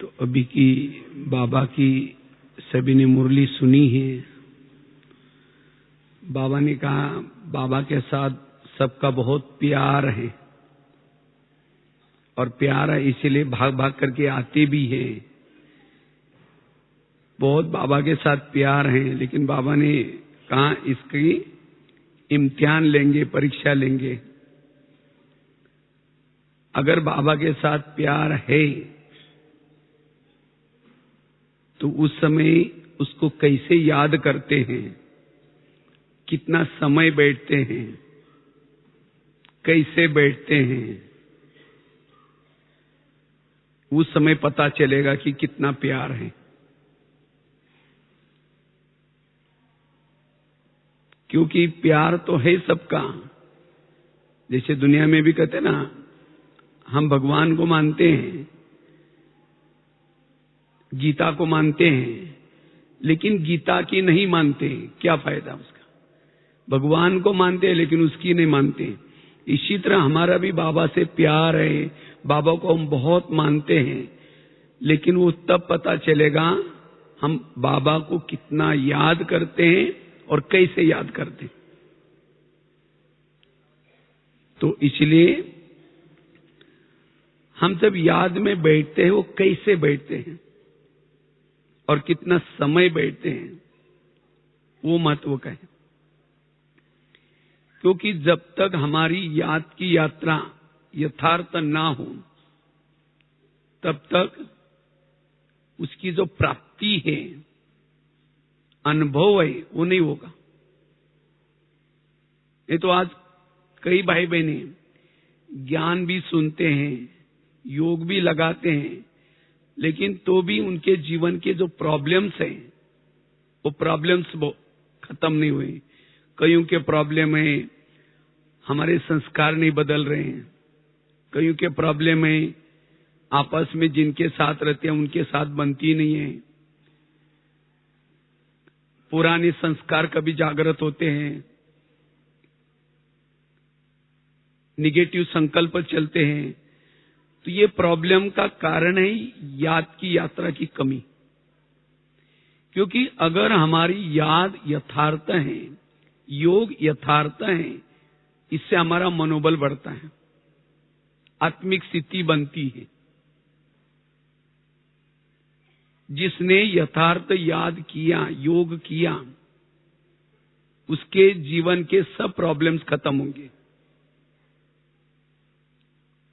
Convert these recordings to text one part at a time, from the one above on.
तो अभी की बाबा की सभी ने मुरली सुनी है। बाबा ने कहा बाबा के साथ सबका बहुत प्यार है और प्यार है इसीलिए भाग भाग करके आते भी हैं। बहुत बाबा के साथ प्यार है, लेकिन बाबा ने कहा इसकी इम्तिहान लेंगे, परीक्षा लेंगे। अगर बाबा के साथ प्यार है तो उस समय उसको कैसे याद करते हैं, कितना समय बैठते हैं, कैसे बैठते हैं, उस समय पता चलेगा कि कितना प्यार है। क्योंकि प्यार तो है सबका। जैसे दुनिया में भी कहते ना, हम भगवान को मानते हैं, गीता को मानते हैं, लेकिन गीता की नहीं मानते, क्या फायदा उसका। भगवान को मानते हैं लेकिन उसकी नहीं मानते। इसी तरह हमारा भी बाबा से प्यार है, बाबा को हम बहुत मानते हैं, लेकिन वो तब पता चलेगा हम बाबा को कितना याद करते हैं और कैसे याद करते हैं। तो इसलिए हम जब याद में बैठते हैं वो कैसे बैठते हैं और कितना समय बैठते हैं, वो महत्व का है। क्योंकि जब तक हमारी याद की यात्रा यथार्थ ना हो तब तक उसकी जो प्राप्ति है, अनुभव है, वो नहीं होगा। ये तो आज कई भाई बहने ज्ञान भी सुनते हैं, योग भी लगाते हैं, लेकिन तो भी उनके जीवन के जो प्रॉब्लम्स हैं वो प्रॉब्लम्स खत्म नहीं हुए। कईयों के प्रॉब्लम है हमारे संस्कार नहीं बदल रहे हैं, कईयों के प्रॉब्लम है आपस में जिनके साथ रहते हैं उनके साथ बनती नहीं है, पुराने संस्कार कभी जागृत होते हैं, निगेटिव संकल्प चलते हैं। तो ये प्रॉब्लम का कारण है याद की यात्रा की कमी। क्योंकि अगर हमारी याद यथार्थ है, योग यथार्थ है, इससे हमारा मनोबल बढ़ता है, आत्मिक स्थिति बनती है। जिसने यथार्थ याद किया, योग किया, उसके जीवन के सब प्रॉब्लम्स खत्म होंगे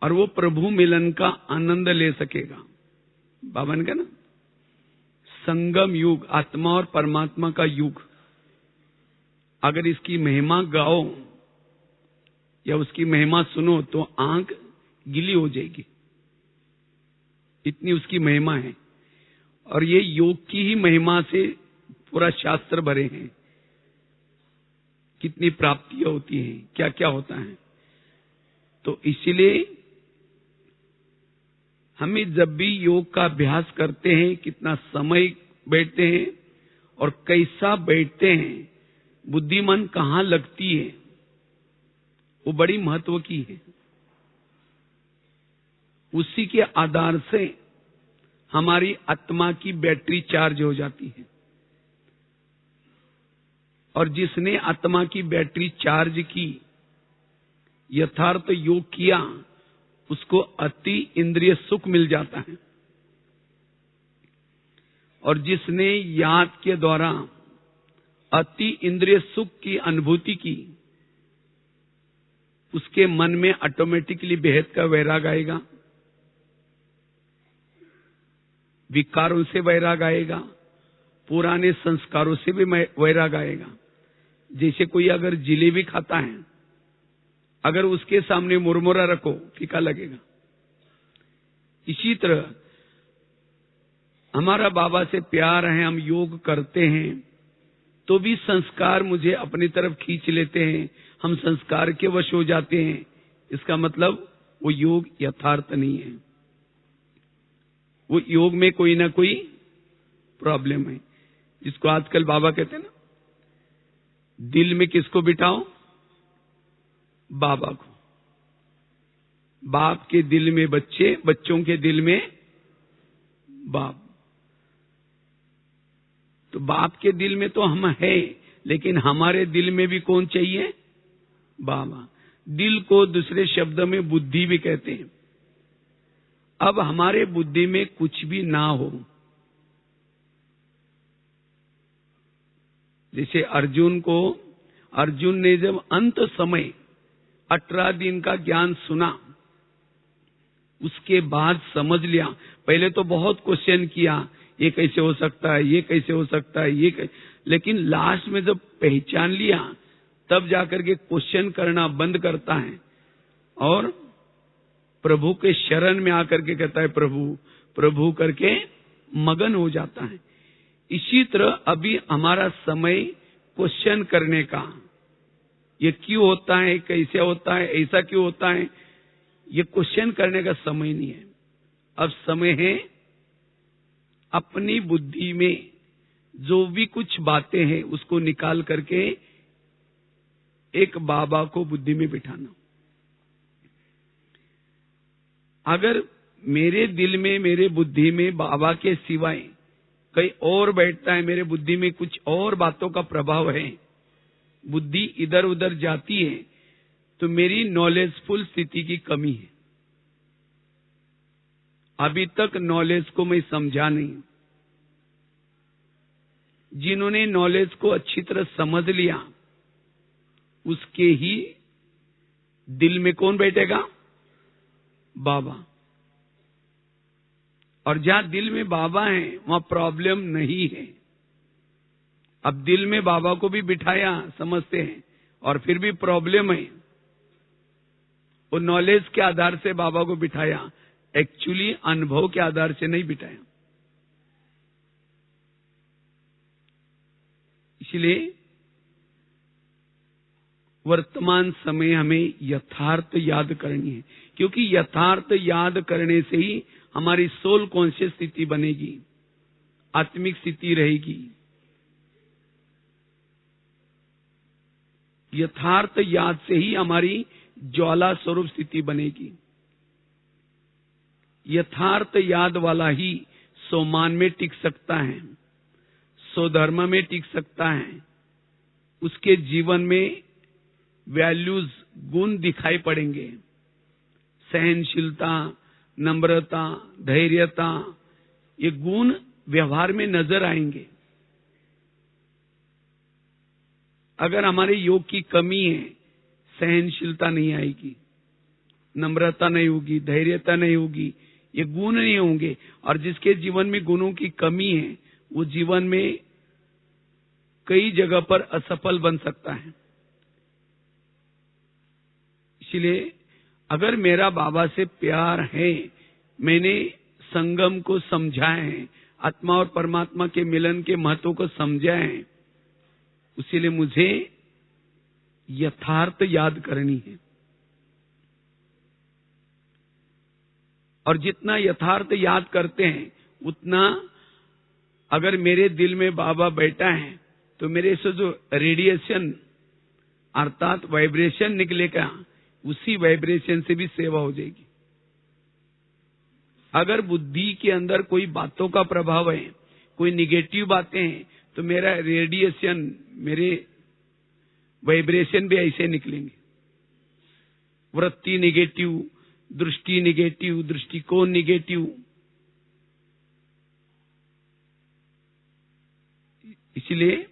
और वो प्रभु मिलन का आनंद ले सकेगा। बाबा ने कहा ना, संगम युग, आत्मा और परमात्मा का युग। अगर इसकी महिमा गाओ या उसकी महिमा सुनो तो आंख गीली हो जाएगी, इतनी उसकी महिमा है। और ये योग की ही महिमा से पूरा शास्त्र भरे हैं, कितनी प्राप्तियां होती हैं, क्या क्या होता है। तो इसलिए हमें जब भी योग का अभ्यास करते हैं, कितना समय बैठते हैं और कैसा बैठते हैं, बुद्धिमान कहां लगती है, वो बड़ी महत्व की है। उसी के आधार से हमारी आत्मा की बैटरी चार्ज हो जाती है। और जिसने आत्मा की बैटरी चार्ज की, यथार्थ योग किया, उसको अति इंद्रिय सुख मिल जाता है। और जिसने याद के द्वारा अति इंद्रिय सुख की अनुभूति की, उसके मन में ऑटोमेटिकली बेहद का वैराग आएगा, विकारों से वैराग आएगा, पुराने संस्कारों से भी वैराग आएगा। जैसे कोई अगर जिलेबी खाता है, अगर उसके सामने मुरमुरा रखो फीका लगेगा। इसी तरह हमारा बाबा से प्यार है, हम योग करते हैं तो भी संस्कार मुझे अपनी तरफ खींच लेते हैं, हम संस्कार के वश हो जाते हैं। इसका मतलब वो योग यथार्थ नहीं है, वो योग में कोई ना कोई प्रॉब्लम है। जिसको आजकल बाबा कहते हैं ना, दिल में किसको बिठाओ, बाबा को। बाप के दिल में बच्चे, बच्चों के दिल में बाप। तो बाप के दिल में तो हम है, लेकिन हमारे दिल में भी कौन चाहिए? बाबा। दिल को दूसरे शब्द में बुद्धि भी कहते हैं। अब हमारे बुद्धि में कुछ भी ना हो, जैसे अर्जुन ने जब अंत समय 18 दिन का ज्ञान सुना, उसके बाद समझ लिया। पहले तो बहुत क्वेश्चन किया, ये कैसे हो सकता है, ये कैसे हो सकता है, लेकिन लास्ट में जब पहचान लिया, तब जाकर के क्वेश्चन करना बंद करता है और प्रभु के शरण में आकर के कहता है प्रभु प्रभु करके मगन हो जाता है। इसी तरह अभी हमारा समय क्वेश्चन करने का, ये क्यों होता है, कैसे होता है, ऐसा क्यों होता है, ये क्वेश्चन करने का समय नहीं है। अब समय है अपनी बुद्धि में जो भी कुछ बातें हैं उसको निकाल करके एक बाबा को बुद्धि में बिठाना। अगर मेरे दिल में, मेरे बुद्धि में बाबा के सिवाय कहीं और बैठता है, मेरे बुद्धि में कुछ और बातों का प्रभाव है, बुद्धि इधर उधर जाती है, तो मेरी नॉलेजफुल स्थिति की कमी है। अभी तक नॉलेज को मैं समझा नहीं। जिन्होंने नॉलेज को अच्छी तरह समझ लिया, उसके ही दिल में कौन बैठेगा? बाबा। और जहां दिल में बाबा है वहां प्रॉब्लम नहीं है। अब दिल में बाबा को भी बिठाया समझते हैं और फिर भी प्रॉब्लम है। वो नॉलेज के आधार से बाबा को बिठाया, एक्चुअली अनुभव के आधार से नहीं बिठाया। इसलिए वर्तमान समय हमें यथार्थ याद करनी है, क्योंकि यथार्थ याद करने से ही हमारी सोल कॉन्शियस स्थिति बनेगी, आत्मिक स्थिति रहेगी। यथार्थ याद से ही हमारी ज्वाला स्वरूप स्थिति बनेगी। यथार्थ याद वाला ही सोमान में टिक सकता है, स्वधर्म में टिक सकता है। उसके जीवन में वैल्यूज, गुण दिखाई पड़ेंगे। सहनशीलता, नम्रता, धैर्यता, ये गुण व्यवहार में नजर आएंगे। अगर हमारे योग की कमी है, सहनशीलता नहीं आएगी, नम्रता नहीं होगी, धैर्यता नहीं होगी, ये गुण नहीं होंगे। और जिसके जीवन में गुणों की कमी है, वो जीवन में कई जगह पर असफल बन सकता है। इसलिए अगर मेरा बाबा से प्यार है, मैंने संगम को समझा है, आत्मा और परमात्मा के मिलन के महत्व को समझा है, इसीलिए मुझे यथार्थ याद करनी है। और जितना यथार्थ याद करते हैं, उतना अगर मेरे दिल में बाबा बैठा है, तो मेरे से जो रेडिएशन अर्थात वाइब्रेशन निकलेगा, उसी वाइब्रेशन से भी सेवा हो जाएगी। अगर बुद्धि के अंदर कोई बातों का प्रभाव है, कोई निगेटिव बातें हैं, तो मेरा रेडिएशन, मेरे वाइब्रेशन भी ऐसे निकलेंगे। वृत्ति निगेटिव, दृष्टि निगेटिव, दृष्टिकोण निगेटिव। इसलिए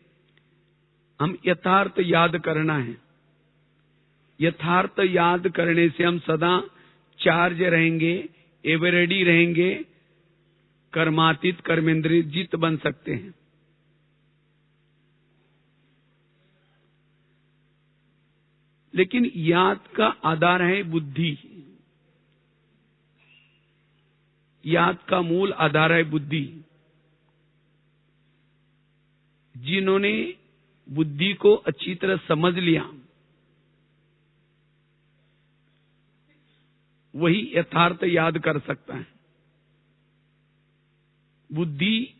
हम यथार्थ याद करना है। यथार्थ याद करने से हम सदा चार्ज रहेंगे, एवर रेडी रहेंगे, कर्मातीत कर्मेंद्रिय जित बन सकते हैं। लेकिन याद का आधार है बुद्धि, याद का मूल आधार है बुद्धि। जिन्होंने बुद्धि को अच्छी तरह समझ लिया, वही यथार्थ याद कर सकता है। बुद्धि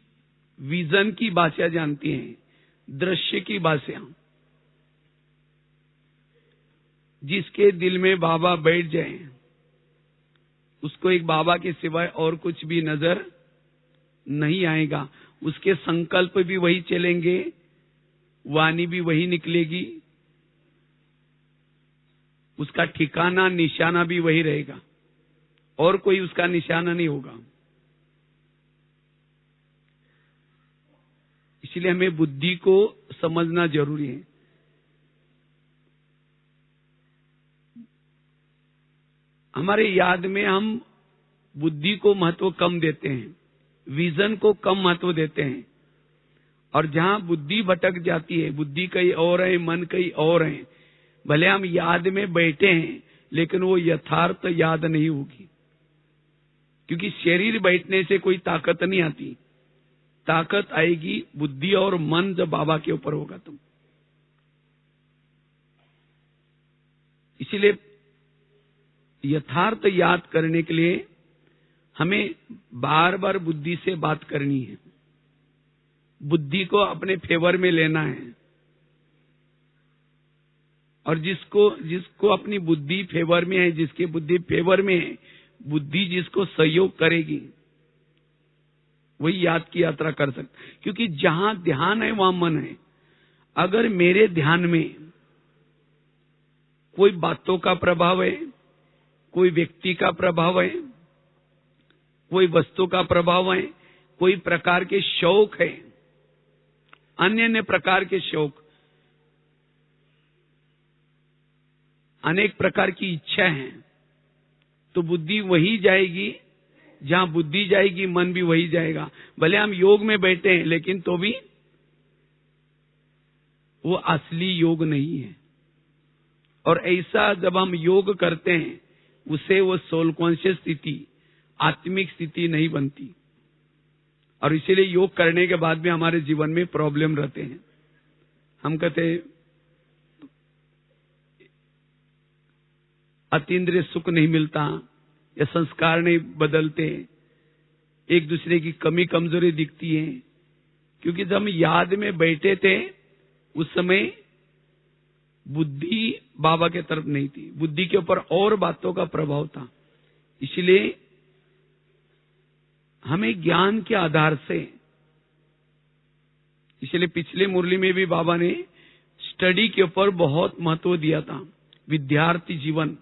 विजन की भाषा जानती है, दृश्य की भाषा। जिसके दिल में बाबा बैठ जाए, उसको एक बाबा के सिवाय और कुछ भी नजर नहीं आएगा। उसके संकल्प भी वही चलेंगे, वाणी भी वही निकलेगी, उसका ठिकाना निशाना भी वही रहेगा, और कोई उसका निशाना नहीं होगा। इसलिए हमें बुद्धि को समझना जरूरी है। हमारे याद में हम बुद्धि को महत्व कम देते हैं, विजन को कम महत्व देते हैं, और जहां बुद्धि भटक जाती है, बुद्धि कहीं और है, मन कहीं और है, भले हम याद में बैठे हैं लेकिन वो यथार्थ याद नहीं होगी, क्योंकि शरीर बैठने से कोई ताकत नहीं आती। ताकत आएगी बुद्धि और मन जब बाबा के ऊपर होगा तुम। इसलिए यथार्थ याद करने के लिए हमें बार बार बुद्धि से बात करनी है, बुद्धि को अपने फेवर में लेना है, और जिसको अपनी बुद्धि फेवर में है, जिसकी बुद्धि फेवर में है, बुद्धि जिसको सहयोग करेगी वही याद की यात्रा कर सकता, क्योंकि जहां ध्यान है वहां मन है। अगर मेरे ध्यान में कोई बातों का प्रभाव है, कोई व्यक्ति का प्रभाव है, कोई वस्तु का प्रभाव है, कोई प्रकार के शौक है, अन्य प्रकार के शौक, अनेक प्रकार की इच्छा है, तो बुद्धि वही जाएगी। जहां बुद्धि जाएगी मन भी वही जाएगा। भले हम योग में बैठे हैं लेकिन तो भी वो असली योग नहीं है। और ऐसा जब हम योग करते हैं उसे वो सोल कॉन्शियस स्थिति, आत्मिक स्थिति नहीं बनती, और इसीलिए योग करने के बाद भी हमारे जीवन में प्रॉब्लम रहते हैं। हम कहते अतीन्द्रिय सुख नहीं मिलता, या संस्कार नहीं बदलते, एक दूसरे की कमी कमजोरी दिखती है, क्योंकि जब हम याद में बैठे थे उस समय बुद्धि बाबा के तरफ नहीं थी, बुद्धि के ऊपर और बातों का प्रभाव था। इसलिए हमें ज्ञान के आधार से, इसलिए पिछले मुरली में भी बाबा ने स्टडी के ऊपर बहुत महत्व दिया था। विद्यार्थी जीवन,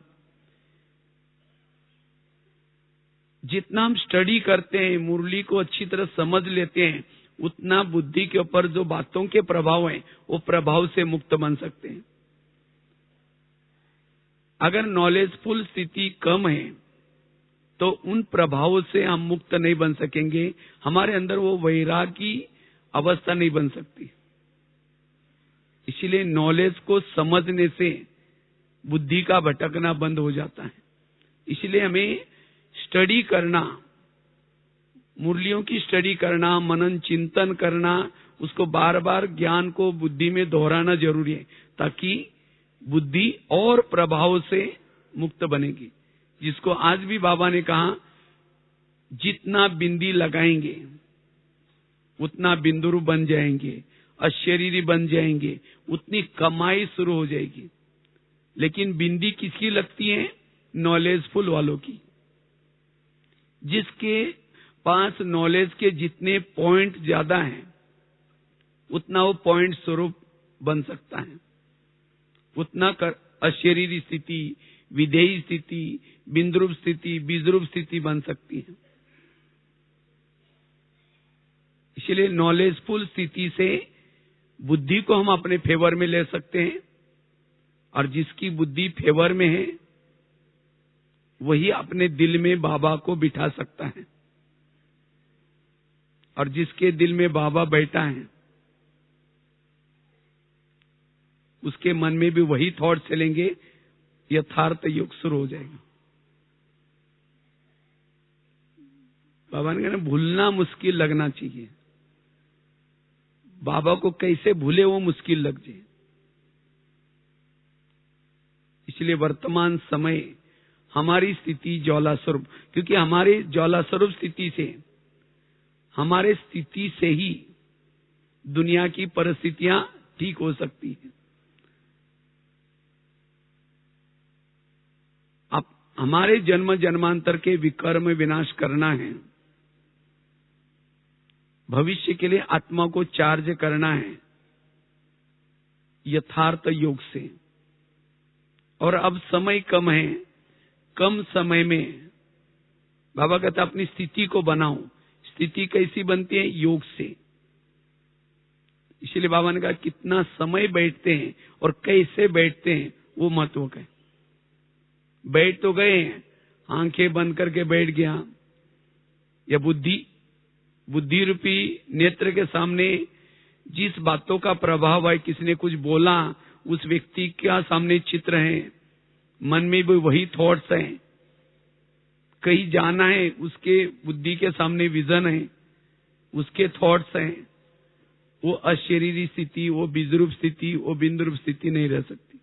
जितना हम स्टडी करते हैं, मुरली को अच्छी तरह समझ लेते हैं, उतना बुद्धि के ऊपर जो बातों के प्रभाव हैं वो प्रभाव से मुक्त बन सकते हैं। अगर नॉलेजफुल स्थिति कम है तो उन प्रभावों से हम मुक्त नहीं बन सकेंगे, हमारे अंदर वो वैरागी अवस्था नहीं बन सकती। इसीलिए नॉलेज को समझने से बुद्धि का भटकना बंद हो जाता है। इसलिए हमें स्टडी करना, मुरलियों की स्टडी करना, मनन चिंतन करना, उसको बार बार ज्ञान को बुद्धि में दोहराना जरूरी है, ताकि बुद्धि और प्रभाव से मुक्त बनेगी। जिसको आज भी बाबा ने कहा, जितना बिंदी लगाएंगे उतना बिंदुरु बन जाएंगे, अशरीरी बन जाएंगे, उतनी कमाई शुरू हो जाएगी। लेकिन बिंदी किसकी लगती है? नॉलेजफुल वालों की। जिसके पास नॉलेज के जितने पॉइंट ज्यादा हैं उतना वो पॉइंट स्वरूप बन सकता है, उतना अशरीरी स्थिति, विधेयी स्थिति, बिंद्रूप स्थिति, बीजरूप स्थिति बन सकती है। इसलिए नॉलेजफुल स्थिति से बुद्धि को हम अपने फेवर में ले सकते हैं, और जिसकी बुद्धि फेवर में है वही अपने दिल में बाबा को बिठा सकता है, और जिसके दिल में बाबा बैठा है उसके मन में भी वही थॉट चलेंगे, यथार्थ युग शुरू हो जाएगा। बाबा ने कहा भूलना मुश्किल लगना चाहिए, बाबा को कैसे भूले वो मुश्किल लग जाए। इसलिए वर्तमान समय हमारी स्थिति ज्वाला स्वरूप, क्योंकि हमारे ज्वाला स्वरूप स्थिति से, हमारे स्थिति से ही दुनिया की परिस्थितियां ठीक हो सकती हैं। अब हमारे जन्म जन्मांतर के विकर्म विनाश करना है, भविष्य के लिए आत्मा को चार्ज करना है यथार्थ योग से। और अब समय कम है, कम समय में बाबा कहता अपनी स्थिति को बनाओ। स्थिति कैसी बनती है? योग से। इसलिए बाबा ने कहा कितना समय बैठते हैं और कैसे बैठते हैं वो महत्व का है। बैठ तो गए हैं, आंखें बंद करके बैठ गया, या बुद्धि रूपी नेत्र के सामने जिस बातों का प्रभाव है, किसी ने कुछ बोला, उस व्यक्ति का सामने चित्र है, मन में भी वही थॉट्स हैं, कहीं जाना है उसके बुद्धि के सामने विजन है, उसके थॉट्स हैं, वो अशरीरी स्थिति, वो बीजरूप स्थिति, वो बिंदुरूप स्थिति नहीं रह सकती।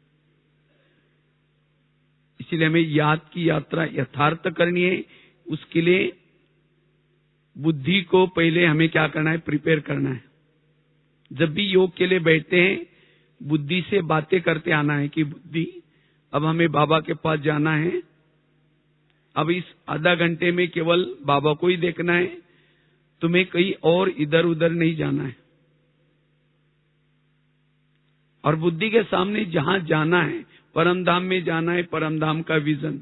इसलिए हमें याद की यात्रा यथार्थ करनी है। उसके लिए बुद्धि को पहले हमें क्या करना है? प्रिपेयर करना है। जब भी योग के लिए बैठते हैं, बुद्धि से बातें करते आना है कि बुद्धि, अब हमें बाबा के पास जाना है, अब इस आधा घंटे में केवल बाबा को ही देखना है, तुम्हें कहीं और इधर उधर नहीं जाना है। और बुद्धि के सामने जहां जाना है, परम धाम में जाना है, परम धाम का विजन।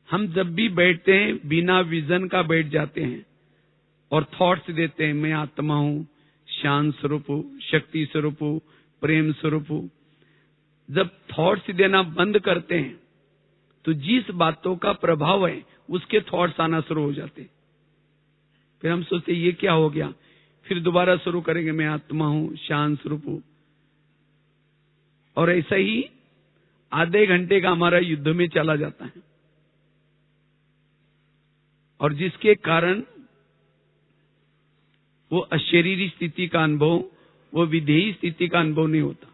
हम जब भी बैठते हैं बिना विजन का बैठ जाते हैं और थॉट्स देते हैं, मैं आत्मा हूं, शांत स्वरूप हूं, शक्ति स्वरूप हूं, प्रेम स्वरूप हूं। जब थॉट्स देना बंद करते हैं तो जिस बातों का प्रभाव है उसके थॉट्स आना शुरू हो जाते हैं। फिर हम सोचते ये क्या हो गया, फिर दोबारा शुरू करेंगे, मैं आत्मा हूं, शांत स्वरूप हूं। और ऐसा ही आधे घंटे का हमारा युद्ध में चला जाता है, और जिसके कारण वो अशरीरी स्थिति का अनुभव, वो विधेयी स्थिति का अनुभव नहीं होता।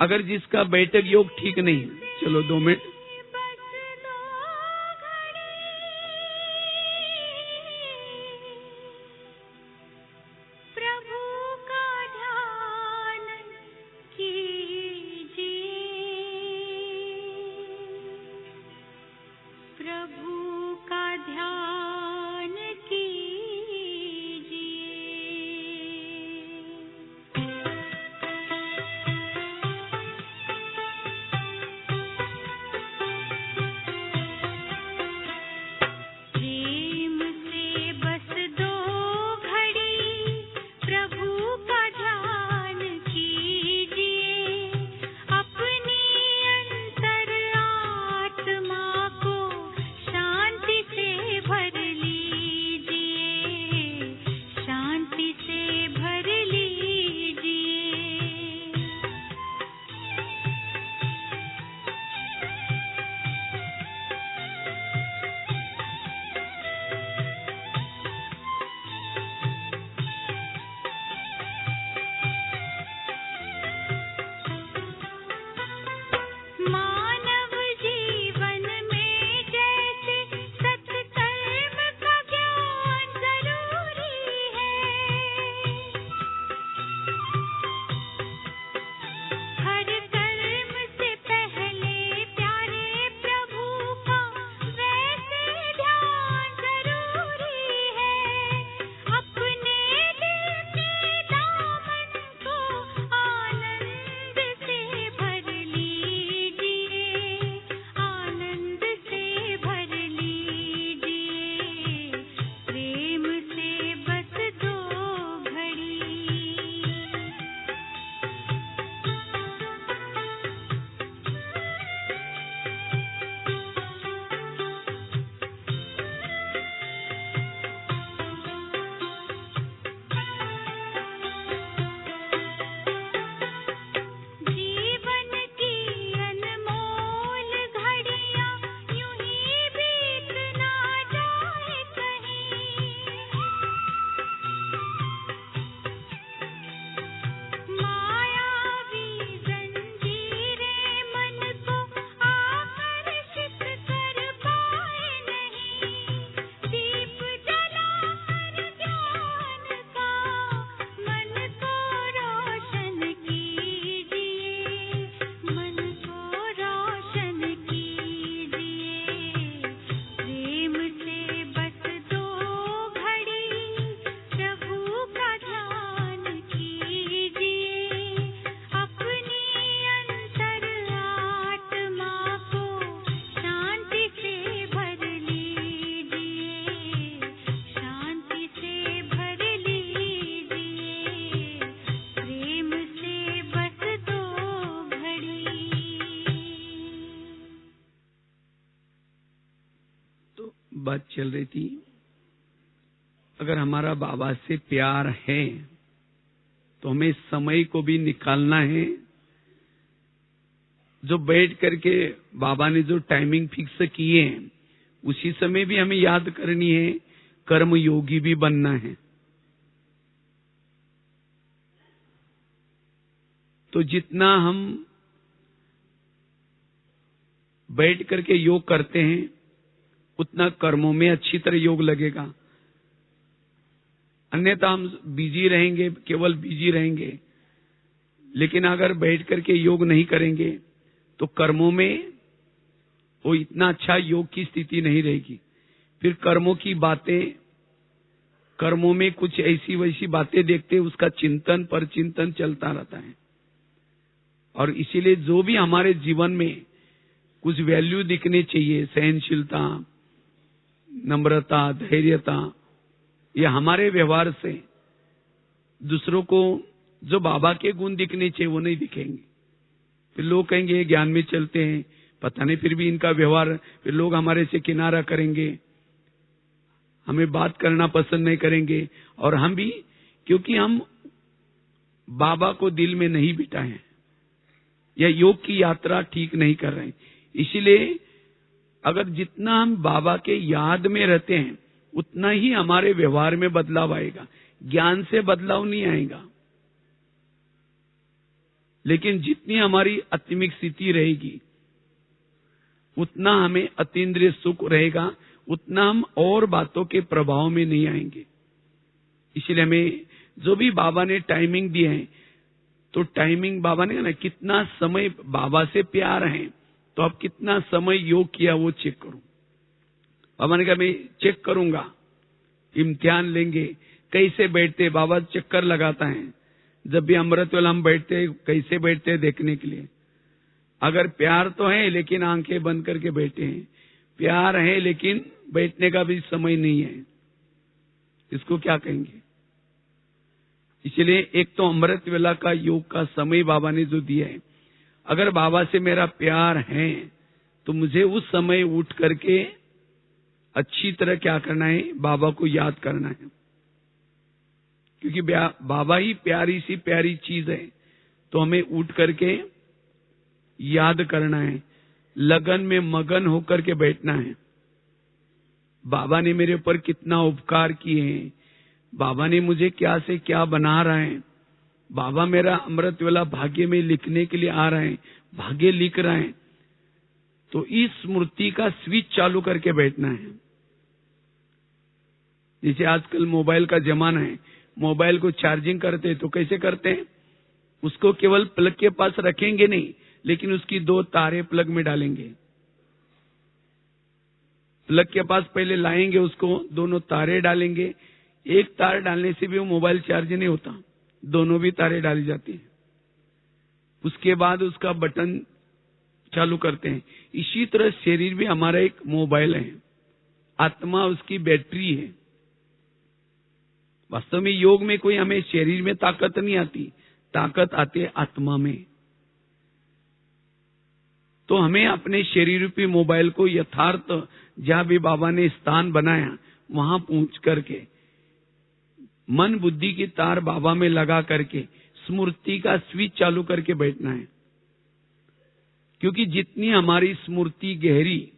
अगर जिसका बैठक योग ठीक नहीं है, चलो 2 मिनट, भर बात चल रही थी, अगर हमारा बाबा से प्यार है तो हमें समय को भी निकालना है। जो बैठ करके बाबा ने जो टाइमिंग फिक्स किए हैं उसी समय भी हमें याद करनी है, कर्म योगी भी बनना है। तो जितना हम बैठ करके योग करते हैं उतना कर्मों में अच्छी तरह योग लगेगा। अन्यथा हम बिजी रहेंगे, केवल बिजी रहेंगे, लेकिन अगर बैठ करके योग नहीं करेंगे तो कर्मों में वो इतना अच्छा योग की स्थिति नहीं रहेगी। फिर कर्मों की बातें, कर्मों में कुछ ऐसी वैसी बातें देखते उसका चिंतन पर चिंतन चलता रहता है। और इसीलिए जो भी हमारे जीवन में कुछ वैल्यू दिखने चाहिए, सहनशीलता, नम्रता, धैर्यता, ये हमारे व्यवहार से दूसरों को जो बाबा के गुण दिखने चाहिए वो नहीं दिखेंगे। फिर लोग कहेंगे ज्ञान में चलते हैं, पता नहीं फिर भी इनका व्यवहार, फिर लोग हमारे से किनारा करेंगे, हमें बात करना पसंद नहीं करेंगे। और हम भी, क्योंकि हम बाबा को दिल में नहीं बिठाए हैं या योग की यात्रा ठीक नहीं कर रहे हैं। इसीलिए अगर जितना हम बाबा के याद में रहते हैं उतना ही हमारे व्यवहार में बदलाव आएगा। ज्ञान से बदलाव नहीं आएगा, लेकिन जितनी हमारी आत्मिक स्थिति रहेगी उतना हमें अतीन्द्रिय सुख रहेगा, उतना हम और बातों के प्रभाव में नहीं आएंगे। इसलिए हमें जो भी बाबा ने टाइमिंग दी है, तो टाइमिंग बाबा ने कहा ना, कितना समय बाबा से प्यार है तो अब कितना समय योग किया वो चेक करो। बाबा ने कहा मैं चेक करूंगा, इम्तिहान लेंगे। कैसे बैठते, बाबा चक्कर लगाता है जब भी अमृत वेला हम बैठते, कैसे बैठते देखने के लिए। अगर प्यार तो है लेकिन आंखें बंद करके बैठे हैं, प्यार है लेकिन बैठने का भी समय नहीं है, इसको क्या कहेंगे। इसलिए एक तो अमृत वेला का योग का समय बाबा ने जो दिया है, अगर बाबा से मेरा प्यार है तो मुझे उस समय उठ करके अच्छी तरह क्या करना है, बाबा को याद करना है। क्योंकि बाबा ही प्यारी सी प्यारी चीज है, तो हमें उठ करके याद करना है, लगन में मगन होकर के बैठना है। बाबा ने मेरे ऊपर कितना उपकार किए हैं, बाबा ने मुझे क्या से क्या बना रहा है, बाबा मेरा अमृत वेला भाग्य में लिखने के लिए आ रहे हैं, भाग्य लिख रहे हैं। तो इस स्मृति का स्विच चालू करके बैठना है। जैसे आजकल मोबाइल का जमाना है, मोबाइल को चार्जिंग करते हैं तो कैसे करते हैं, उसको केवल प्लग के पास रखेंगे नहीं, लेकिन उसकी 2 तारे प्लग में डालेंगे। प्लग के पास पहले लाएंगे, उसको दोनों तारे डालेंगे। एक तार डालने से भी वो मोबाइल चार्ज नहीं होता, दोनों भी तारे डाली जाती है। उसके बाद उसका बटन चालू करते हैं। इसी तरह शरीर भी हमारा एक मोबाइल है, आत्मा उसकी बैटरी है। वास्तव में योग में कोई हमें शरीर में ताकत नहीं आती, ताकत आती है आत्मा में। तो हमें अपने शरीर रूपी मोबाइल को यथार्थ जहां भी बाबा ने स्थान बनाया वहां पहुंच करके मन बुद्धि की तार बाबा में लगा करके स्मृति का स्विच चालू करके बैठना है। क्योंकि जितनी हमारी स्मृति गहरी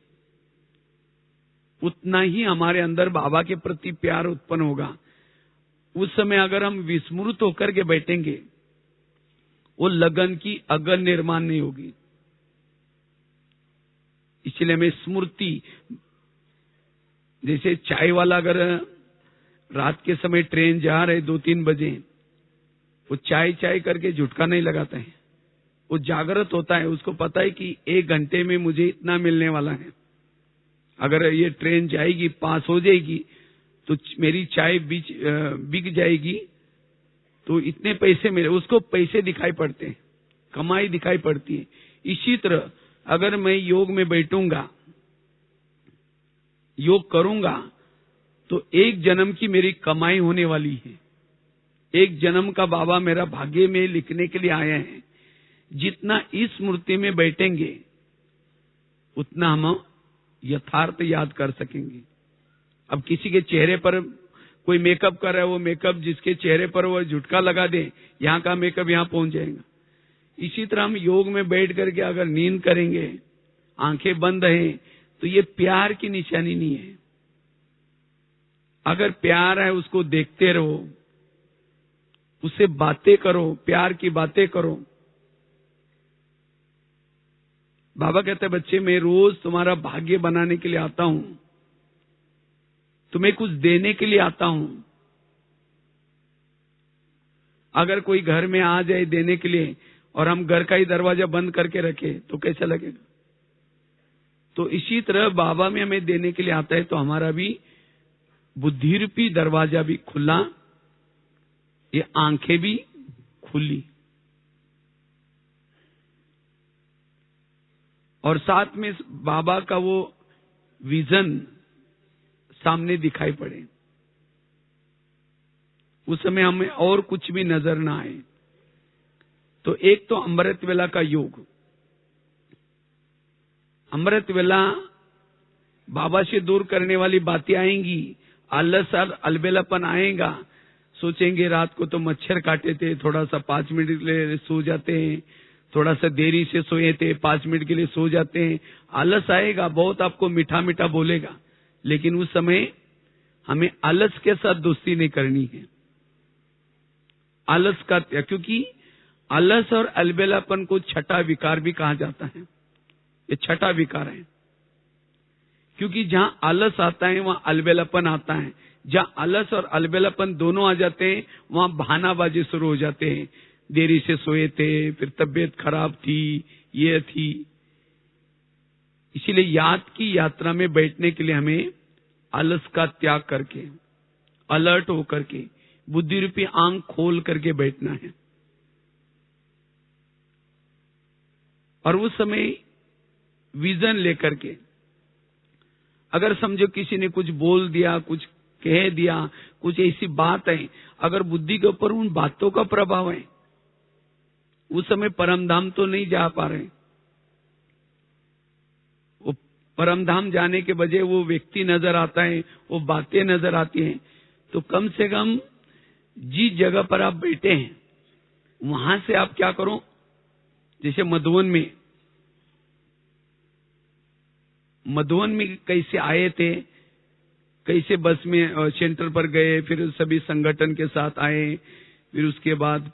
उतना ही हमारे अंदर बाबा के प्रति प्यार उत्पन्न होगा। उस समय अगर हम विस्मृत होकर के बैठेंगे, वो लगन की अगन निर्माण नहीं होगी। इसलिए हमें स्मृति, जैसे चाय वाला अगर रात के समय ट्रेन जा रहे 2-3 बजे, वो चाय चाय करके झुटका नहीं लगाता है, वो जागृत होता है। उसको पता है कि 1 घंटे में मुझे इतना मिलने वाला है, अगर ये ट्रेन जाएगी, पास हो जाएगी, तो मेरी चाय बिक जाएगी, तो इतने पैसे मिले। उसको पैसे दिखाई पड़ते हैं, कमाई दिखाई पड़ती है। इसी तरह अगर मैं योग में बैठूंगा, योग करूंगा, तो 1 जन्म की मेरी कमाई होने वाली है। 1 जन्म का बाबा मेरा भाग्य में लिखने के लिए आया है। जितना इस स्मृति में बैठेंगे उतना हम यथार्थ याद कर सकेंगे। अब किसी के चेहरे पर कोई मेकअप कर रहा है, वो मेकअप जिसके चेहरे पर वो झुटका लगा दे, यहाँ का मेकअप यहाँ पहुंच जाएगा। इसी तरह हम योग में बैठ करके अगर नींद करेंगे, आंखें बंद हैं, तो ये प्यार की निशानी नहीं है। अगर प्यार है उसको देखते रहो, उससे बातें करो, प्यार की बातें करो। बाबा कहते हैं, बच्चे मैं रोज तुम्हारा भाग्य बनाने के लिए आता हूं, तुम्हें कुछ देने के लिए आता हूं। अगर कोई घर में आ जाए देने के लिए और हम घर का ही दरवाजा बंद करके रखे तो कैसा लगेगा? तो इसी तरह बाबा में हमें देने के लिए आता है, तो हमारा भी बुद्धि रूपी दरवाजा भी खुला, ये आंखें भी खुली, और साथ में बाबा का वो विजन सामने दिखाई पड़े। उस समय हमें और कुछ भी नजर ना आए। तो एक तो अमृत वेला का योग। अमृत वेला बाबा से दूर करने वाली बातें आएंगी, आलस और अलबेलापन आएगा। सोचेंगे रात को तो मच्छर काटे थे, थोड़ा सा 5 मिनट के लिए सो जाते हैं, थोड़ा सा देरी से सोए थे, 5 मिनट के लिए सो जाते हैं। आलस आएगा, बहुत आपको मीठा मीठा बोलेगा, लेकिन उस समय हमें आलस के साथ दोस्ती नहीं करनी है। आलस का त्याग, क्योंकि आलस और अलबेलापन को छठा विकार भी कहा जाता है। ये छठा विकार है, क्योंकि जहां आलस आता है वहां अलबेलापन आता है। जहां आलस और अलबेलापन दोनों आ जाते हैं वहां बहानाबाजी शुरू हो जाते हैं। देरी से सोए थे, फिर तबीयत खराब थी, ये थी। इसीलिए याद की यात्रा में बैठने के लिए हमें आलस का त्याग करके, अलर्ट होकर के, बुद्धि रूपी आंख खोल करके बैठना है। और उस समय विजन लेकर के, अगर समझो किसी ने कुछ बोल दिया, कुछ कह दिया, कुछ ऐसी बात है, अगर बुद्धि के ऊपर उन बातों का प्रभाव है, उस समय परम धाम तो नहीं जा पा रहे। वो परम धाम जाने के बजाय वो व्यक्ति नजर आता है, वो बातें नजर आती हैं। तो कम से कम जिस जगह पर आप बैठे हैं वहां से आप क्या करो, जैसे मधुवन में कैसे आए थे, कैसे बस में सेंटर पर गए, फिर सभी संगठन के साथ आए, फिर उसके बाद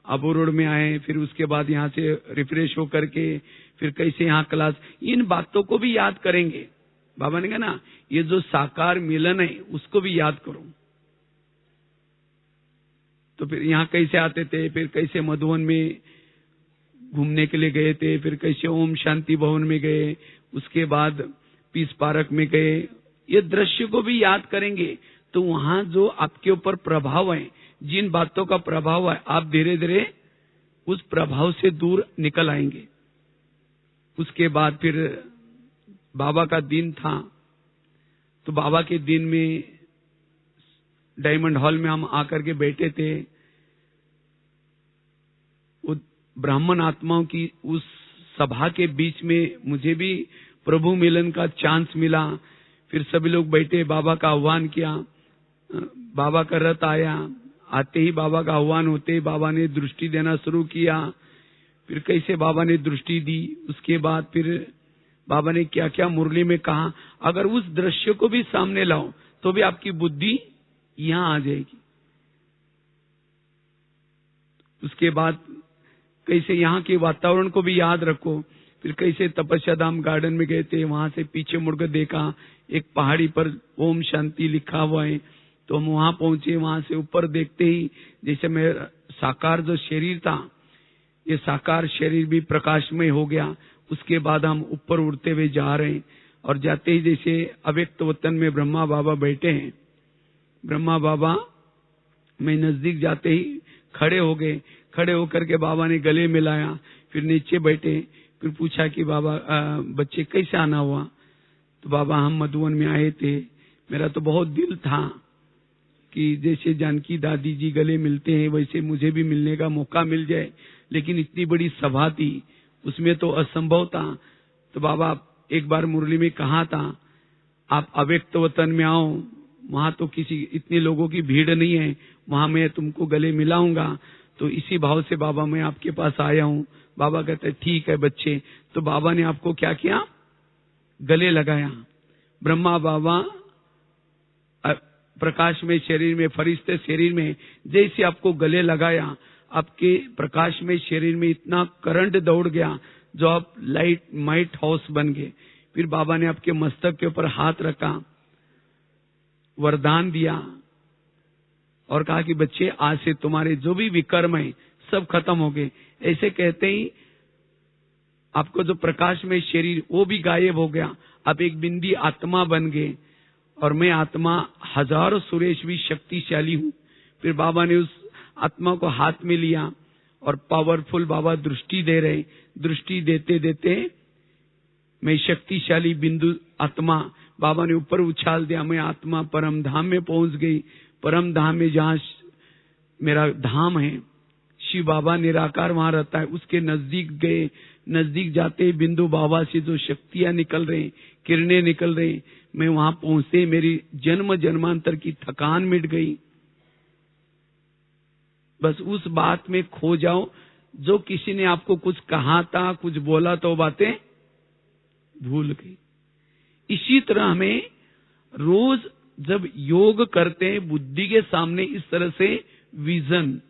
आबू रोड में आए, फिर उसके बाद यहाँ से रिफ्रेश होकर के फिर कैसे यहाँ क्लास, इन बातों को भी याद करेंगे। बाबा ने कहा ना, ये जो साकार मिलन है उसको भी याद करो। तो फिर यहाँ कैसे आते थे, फिर कैसे मधुवन में घूमने के लिए गए थे, फिर कैसे ओम शांति भवन में गए, उसके बाद पीस पार्क में गए, ये दृश्य को भी याद करेंगे। तो वहां जो आपके ऊपर प्रभाव है, जिन बातों का प्रभाव है, आप धीरे धीरे उस प्रभाव से दूर निकल आएंगे। उसके बाद फिर बाबा का दिन था, तो बाबा के दिन में डायमंड हॉल में हम आकर के बैठे थे। वो ब्राह्मण आत्माओं की उस सभा के बीच में मुझे भी प्रभु मिलन का चांस मिला। फिर सभी लोग बैठे, बाबा का आह्वान किया, बाबा का रथ आया, आते ही बाबा का आह्वान होते ही बाबा ने दृष्टि देना शुरू किया। फिर कैसे बाबा ने दृष्टि दी, उसके बाद फिर बाबा ने क्या क्या मुरली में कहा, अगर उस दृश्य को भी सामने लाओ तो भी आपकी बुद्धि यहां आ जाएगी। उसके बाद कैसे यहाँ के वातावरण को भी याद रखो। फिर कैसे तपस्या धाम गार्डन में गए थे, वहां से पीछे मुड़कर देखा, एक पहाड़ी पर ओम शांति लिखा हुआ है, तो हम वहां पहुंचे। वहां से ऊपर देखते ही जैसे मेरा साकार जो शरीर था, ये साकार शरीर भी प्रकाशमय हो गया। उसके बाद हम ऊपर उड़ते हुए जा रहे हैं, और जाते ही जैसे अव्यक्त वतन में ब्रह्मा बाबा बैठे हैं, ब्रह्मा बाबा में नजदीक जाते ही खड़े हो गए। खड़े होकर के बाबा ने गले मिलाया, फिर नीचे बैठे, फिर पूछा कि बाबा बच्चे कैसे आना हुआ। तो बाबा हम मधुवन में आए थे, मेरा तो बहुत दिल था कि जैसे जानकी दादी जी गले मिलते हैं वैसे मुझे भी मिलने का मौका मिल जाए, लेकिन इतनी बड़ी सभा थी, उसमें तो असंभव था। तो बाबा एक बार मुरली में कहा था, आप अव्यक्त वतन में आओ, वहां तो किसी इतने लोगों की भीड़ नहीं है, वहां मैं तुमको गले मिलाऊंगा। तो इसी भाव से बाबा मैं आपके पास आया हूं। बाबा कहते ठीक है बच्चे। तो बाबा ने आपको क्या किया? गले लगाया। ब्रह्मा बाबा प्रकाश में शरीर में, फरिश्ते शरीर में, जैसे आपको गले लगाया, आपके प्रकाश में शरीर में इतना करंट दौड़ गया जो आप लाइट हाउस बन गए। फिर बाबा ने आपके मस्तक के ऊपर हाथ रखा, वरदान दिया और कहा कि बच्चे आज से तुम्हारे जो भी विकर्म है सब खत्म हो गए। ऐसे कहते ही आपको जो प्रकाश में शरीर वो भी गायब हो गया। आप एक बिंदी आत्मा बन गए और मैं आत्मा हजारों सुरेश भी शक्तिशाली हूं। फिर बाबा ने उस आत्मा को हाथ में लिया और पावरफुल बाबा दृष्टि दे रहे। दृष्टि देते देते मैं शक्तिशाली बिंदु आत्मा बाबा ने ऊपर उछाल दिया। मैं आत्मा परम धाम में पहुंच गई। परम धाम में जहां मेरा धाम है, शिव बाबा निराकार वहां रहता है, उसके नजदीक गए। नजदीक जाते ही बिंदु बाबा से जो शक्तियां निकल रही, किरणें निकल रही, मैं वहां पहुंचते मेरी जन्म जन्मांतर की थकान मिट गई। बस उस बात में खो जाओ। जो किसी ने आपको कुछ कहा था, कुछ बोला तो बातें भूल गई। इसी तरह हमें रोज जब योग करते हैं बुद्धि के सामने इस तरह से विजन,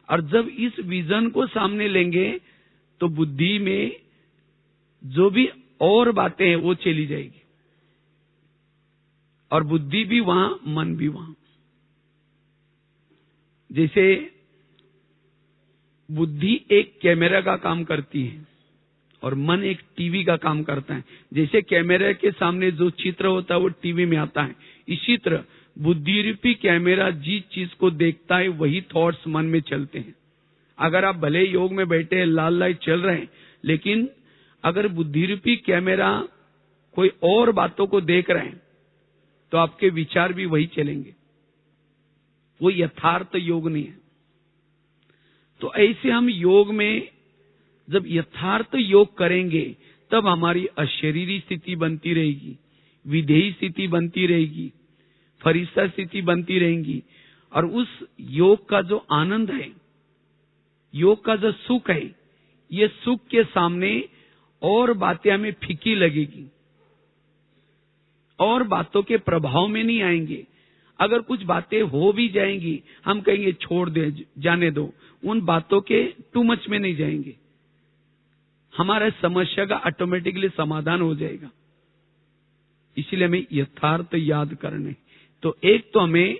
और जब इस विजन को सामने लेंगे तो बुद्धि में जो भी और बातें हैं वो चली जाएगी, और बुद्धि भी वहां, मन भी वहां। जैसे बुद्धि एक कैमरा का काम करती है और मन एक टीवी का काम करता है। जैसे कैमरे के सामने जो चित्र होता है वो टीवी में आता है, इसी तरह बुद्धि रूपी कैमरा जिस चीज को देखता है वही थॉट्स मन में चलते हैं। अगर आप भले योग में बैठे हैं, लाल लाइट चल रहे हैं, लेकिन अगर बुद्धि रूपी कैमरा कोई और बातों को देख रहे हैं तो आपके विचार भी वही चलेंगे। वो यथार्थ योग नहीं है। तो ऐसे हम योग में जब यथार्थ योग करेंगे तब हमारी अशरीरी स्थिति बनती रहेगी, विधेयी स्थिति बनती रहेगी, फरिश्ता स्थिति बनती रहेंगी। और उस योग का जो आनंद है, योग का जो सुख है, ये सुख के सामने और बातें हमें फीकी लगेगी और बातों के प्रभाव में नहीं आएंगे। अगर कुछ बातें हो भी जाएंगी हम कहेंगे छोड़ दे, जाने दो, उन बातों के टू मच में नहीं जाएंगे। हमारा समस्या का ऑटोमेटिकली समाधान हो जाएगा। इसलिए हमें यथार्थ याद करने। तो एक तो हमें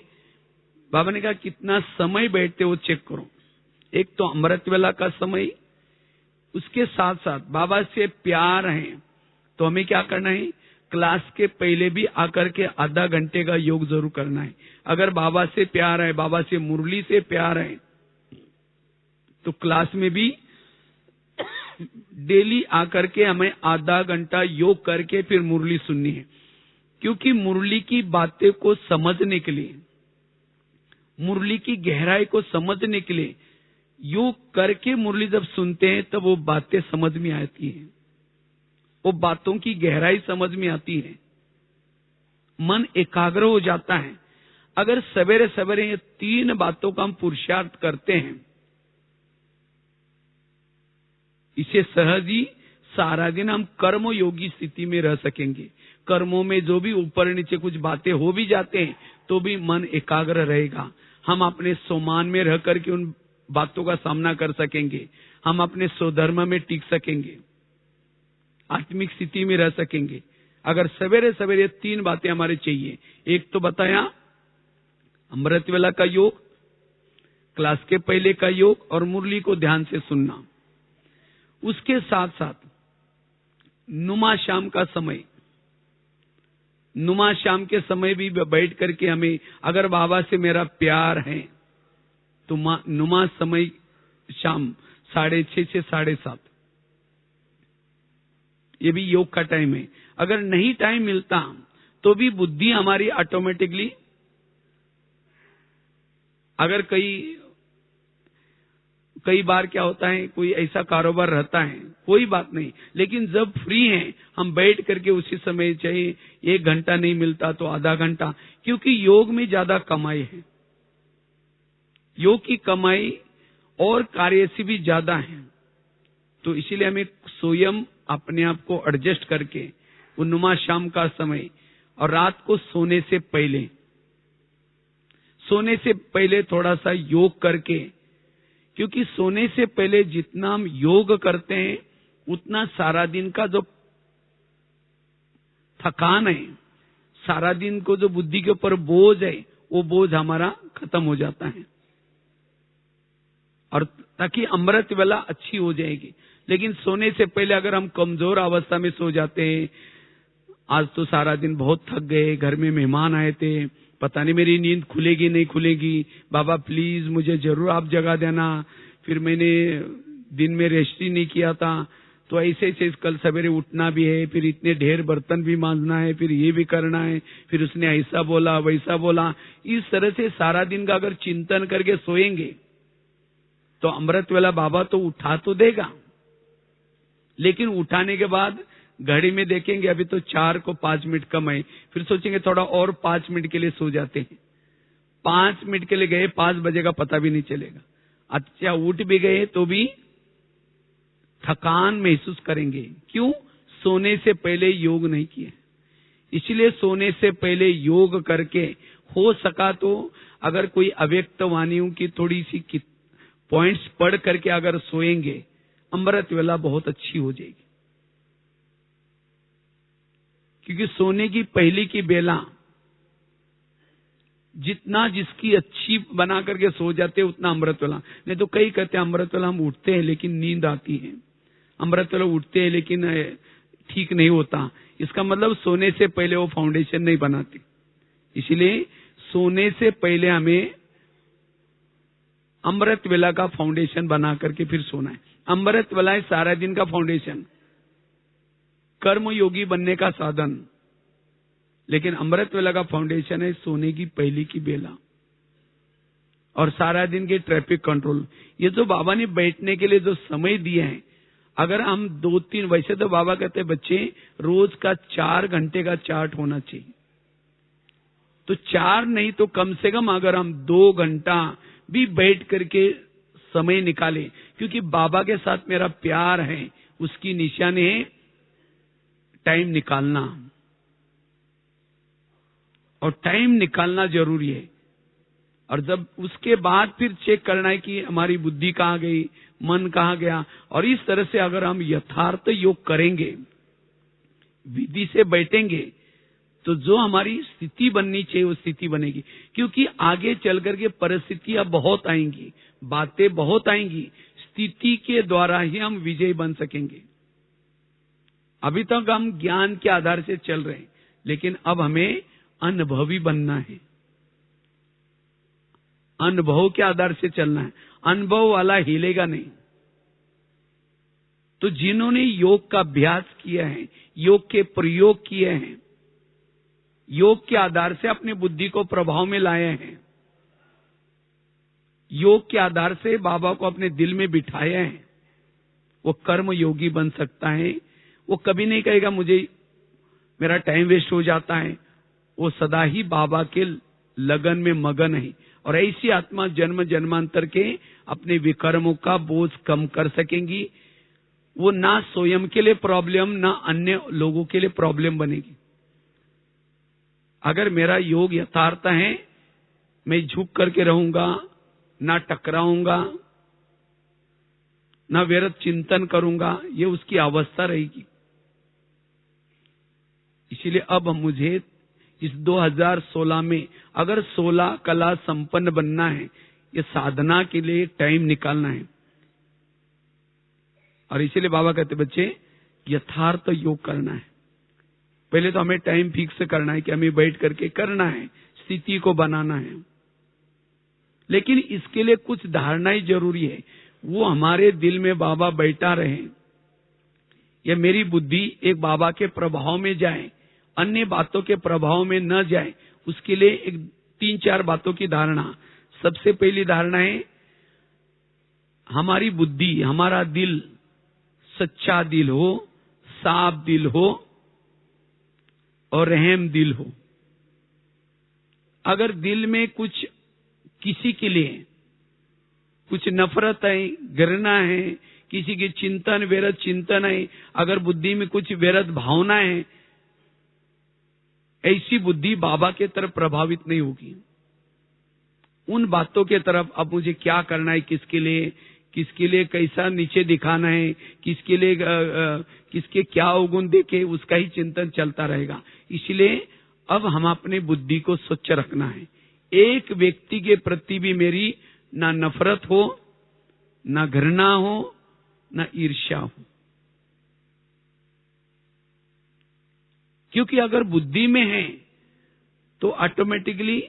बाबा ने कहा कितना समय बैठते वो चेक करो। एक तो अमृत वेला का समय, उसके साथ साथ बाबा से प्यार है तो हमें क्या करना है, क्लास के पहले भी आकर के आधा घंटे का योग जरूर करना है। अगर बाबा से प्यार है, बाबा से मुरली से प्यार है, तो क्लास में भी डेली आकर के हमें आधा घंटा योग करके फिर मुरली सुननी है। क्योंकि मुरली की बातें को समझने के लिए, मुरली की गहराई को समझने के लिए योग करके मुरली जब सुनते हैं तब वो बातें समझ में आती हैं, वो बातों की गहराई समझ में आती है, मन एकाग्र हो जाता है। अगर सवेरे सवेरे ये 3 बातों का हम पुरुषार्थ करते हैं, इसे सहज ही सारा दिन हम कर्म योगी स्थिति में रह सकेंगे। कर्मों में जो भी ऊपर नीचे कुछ बातें हो भी जाते हैं तो भी मन एकाग्र रहेगा। हम अपने स्वमान में रह करके उन बातों का सामना कर सकेंगे। हम अपने स्वधर्म में टिक सकेंगे, आत्मिक स्थिति में रह सकेंगे। अगर सवेरे सवेरे 3 बातें हमारे चाहिए। एक तो बताया अमृत वेला का योग, क्लास के पहले का योग और मुरली को ध्यान से सुनना। उसके साथ साथ नुमा शाम का समय, नुमा शाम के समय भी बैठ करके हमें, अगर बाबा से मेरा प्यार है तो नुमा समय शाम 6:30 से 7:30, ये भी योग का टाइम है। अगर नहीं टाइम मिलता तो भी बुद्धि हमारी ऑटोमेटिकली, अगर कई बार क्या होता है, कोई ऐसा कारोबार रहता है, कोई बात नहीं, लेकिन जब फ्री हैं हम बैठ करके उसी समय, चाहे 1 घंटा नहीं मिलता तो आधा घंटा, क्योंकि योग में ज्यादा कमाई है। योग की कमाई और कार्य से भी ज्यादा है। तो इसीलिए हमें स्वयं अपने आप को एडजस्ट करके उन्नुमा शाम का समय और रात को सोने से पहले थोड़ा सा योग करके, क्योंकि सोने से पहले जितना हम योग करते हैं उतना सारा दिन का जो थकान है, सारा दिन को जो बुद्धि के ऊपर बोझ है, वो बोझ हमारा खत्म हो जाता है, और ताकि अमृत वेला अच्छी हो जाएगी। लेकिन सोने से पहले अगर हम कमजोर अवस्था में सो जाते हैं, आज तो सारा दिन बहुत थक गए, घर में मेहमान आए थे, पता नहीं मेरी नींद खुलेगी नहीं खुलेगी, बाबा प्लीज मुझे जरूर आप जगा देना, फिर मैंने दिन में रेस्ट ही नहीं किया था, तो ऐसे ऐसे कल सवेरे उठना भी है, फिर इतने ढेर बर्तन भी मांजना है, फिर ये भी करना है, फिर उसने ऐसा बोला वैसा बोला। इस तरह से सारा दिन का अगर चिंतन करके सोएंगे तो अमृत वेला बाबा तो उठा तो देगा, लेकिन उठाने के बाद घड़ी में देखेंगे अभी तो 4 को 5 मिनट कम है, फिर सोचेंगे थोड़ा और 5 मिनट के लिए सो जाते हैं। 5 मिनट के लिए गए, 5 बजे का पता भी नहीं चलेगा। अच्छा उठ भी गए तो भी थकान महसूस करेंगे। क्यों? सोने से पहले योग नहीं किया। इसलिए सोने से पहले योग करके, हो सका तो अगर कोई अव्यक्त वाणियों की थोड़ी सी पॉइंट्स पढ़ करके अगर सोएंगे, अमृत वेला बहुत अच्छी हो जाएगी। क्योंकि सोने की पहली की बेला जितना जिसकी अच्छी बना करके सो जाते उतना अमृत वेला। नहीं तो कई कहते हैं अमृत वेला हम उठते हैं लेकिन नींद आती है, अमृत वेला उठते हैं लेकिन ठीक नहीं होता। इसका मतलब सोने से पहले वो फाउंडेशन नहीं बनाते। इसलिए सोने से पहले हमें अमृत वेला का फाउंडेशन बना करके फिर सोना है। अमृत वेला है सारा दिन का फाउंडेशन, कर्म योगी बनने का साधन, लेकिन अमृत वेला का फाउंडेशन है सोने की पहली की बेला और सारा दिन के ट्रैफिक कंट्रोल। ये जो बाबा ने बैठने के लिए जो समय दिए हैं, अगर हम 2-3, वैसे तो बाबा कहते हैं बच्चे रोज का 4 घंटे का चार्ट होना चाहिए, तो 4 नहीं तो कम से कम अगर हम 2 घंटा भी बैठ करके समय निकाले, क्योंकि बाबा के साथ मेरा प्यार है, उसकी निशानी है टाइम निकालना, और टाइम निकालना जरूरी है। और जब उसके बाद फिर चेक करना है कि हमारी बुद्धि कहाँ गई, मन कहाँ गया। और इस तरह से अगर हम यथार्थ योग करेंगे, विधि से बैठेंगे, तो जो हमारी स्थिति बननी चाहिए वो स्थिति बनेगी। क्योंकि आगे चल करके परिस्थितियां बहुत आएंगी, बातें बहुत आएंगी, स्थिति के द्वारा ही हम विजयी बन सकेंगे। अभी तक हम ज्ञान के आधार से चल रहे हैं, लेकिन अब हमें अनुभवी बनना है, अनुभव के आधार से चलना है। अनुभव वाला हिलेगा नहीं। तो जिन्होंने योग का अभ्यास किया है, योग के प्रयोग किए हैं, योग के आधार से अपनी बुद्धि को प्रभाव में लाए हैं, योग के आधार से बाबा को अपने दिल में बिठाया है, वो कर्म योगी बन सकता है। वो कभी नहीं कहेगा मुझे मेरा टाइम वेस्ट हो जाता है। वो सदा ही बाबा के लगन में मगन है, और ऐसी आत्मा जन्म जन्मांतर के अपने विकर्मों का बोझ कम कर सकेंगी। वो ना स्वयं के लिए प्रॉब्लम, ना अन्य लोगों के लिए प्रॉब्लम बनेगी। अगर मेरा योग यथार्थ है, मैं झुक करके रहूंगा, ना टकराऊंगा, ना व्यर्थ चिंतन करूंगा, ये उसकी अवस्था रहेगी। इसीलिए अब मुझे इस 2016 में अगर 16 कला संपन्न बनना है, ये साधना के लिए टाइम निकालना है। और इसीलिए बाबा कहते बच्चे यथार्थ योग करना है। पहले तो हमें टाइम फिक्स करना है कि हमें बैठ करके करना है, स्थिति को बनाना है। लेकिन इसके लिए कुछ धारणाएं जरूरी है। वो हमारे दिल में बाबा बैठा रहे, या मेरी बुद्धि एक बाबा के प्रभाव में जाए, अन्य बातों के प्रभाव में न जाए। उसके लिए एक 3-4 बातों की धारणा। सबसे पहली धारणा है हमारी बुद्धि, हमारा दिल सच्चा दिल हो, साफ दिल हो और रहम दिल हो। अगर दिल में कुछ किसी के लिए कुछ नफरत है, घृणा है, किसी की चिंतन व्यर्थ चिंतन है, अगर बुद्धि में कुछ व्यर्थ भावना है, ऐसी बुद्धि बाबा के तरफ प्रभावित नहीं होगी। उन बातों के तरफ अब मुझे क्या करना है, किसके लिए कैसा नीचे दिखाना है, किसके लिए किसके क्या अवगुण देखे, उसका ही चिंतन चलता रहेगा। इसलिए अब हम अपने बुद्धि को स्वच्छ रखना है। एक व्यक्ति के प्रति भी मेरी ना नफरत हो, ना घृणा हो, ना ईर्ष्या हो। क्योंकि अगर बुद्धि में है तो ऑटोमेटिकली